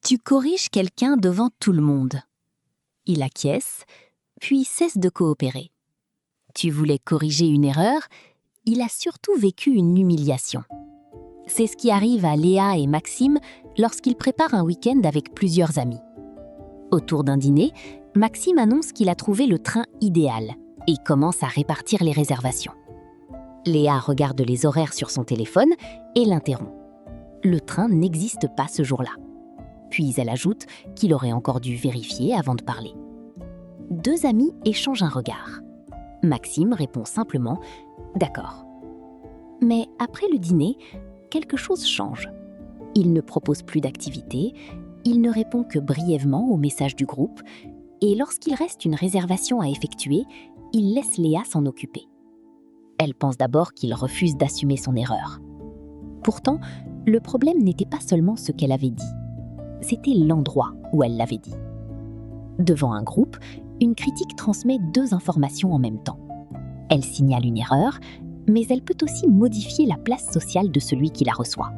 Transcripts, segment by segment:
Tu corriges quelqu'un devant tout le monde. Il acquiesce, puis cesse de coopérer. Tu voulais corriger une erreur, il a surtout vécu une humiliation. C'est ce qui arrive à Léa et Maxime lorsqu'ils préparent un week-end avec plusieurs amis. Autour d'un dîner, Maxime annonce qu'il a trouvé le train idéal et commence à répartir les réservations. Léa regarde les horaires sur son téléphone et l'interrompt. Le train n'existe pas ce jour-là. Puis elle ajoute qu'il aurait encore dû vérifier avant de parler. Deux amis échangent un regard. Maxime répond simplement « D'accord ». Mais après le dîner, quelque chose change. Il ne propose plus d'activité, il ne répond que brièvement aux messages du groupe, et lorsqu'il reste une réservation à effectuer, il laisse Léa s'en occuper. Elle pense d'abord qu'il refuse d'assumer son erreur. Pourtant, le problème n'était pas seulement ce qu'elle avait dit, c'était l'endroit où elle l'avait dit. Devant un groupe, une critique transmet deux informations en même temps. Elle signale une erreur, mais elle peut aussi modifier la place sociale de celui qui la reçoit.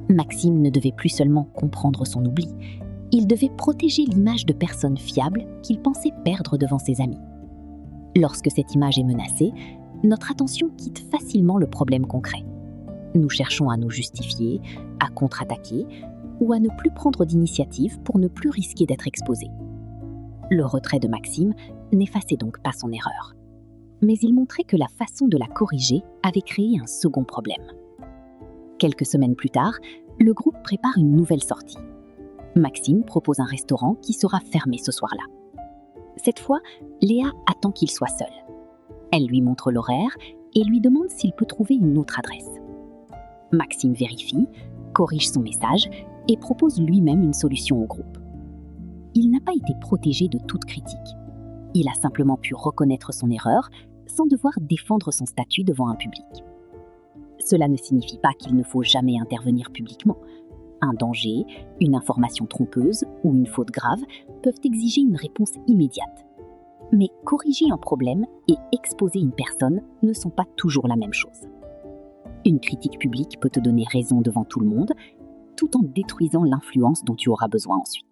Maxime ne devait plus seulement comprendre son oubli, il devait protéger l'image de personne fiable qu'il pensait perdre devant ses amis. Lorsque cette image est menacée, notre attention quitte facilement le problème concret. Nous cherchons à nous justifier, à contre-attaquer ou à ne plus prendre d'initiative pour ne plus risquer d'être exposés. Le retrait de Maxime n'effaçait donc pas son erreur. Mais il montrait que la façon de la corriger avait créé un second problème. Quelques semaines plus tard, le groupe prépare une nouvelle sortie. Maxime propose un restaurant qui sera fermé ce soir-là. Cette fois, Léa attend qu'il soit seul. Elle lui montre l'horaire et lui demande s'il peut trouver une autre adresse. Maxime vérifie, corrige son message et propose lui-même une solution au groupe. Il n'a pas été protégé de toute critique. Il a simplement pu reconnaître son erreur sans devoir défendre son statut devant un public. Cela ne signifie pas qu'il ne faut jamais intervenir publiquement. Un danger, une information trompeuse ou une faute grave peuvent exiger une réponse immédiate. Mais corriger un problème et exposer une personne ne sont pas toujours la même chose. Une critique publique peut te donner raison devant tout le monde, tout en détruisant l'influence dont tu auras besoin ensuite.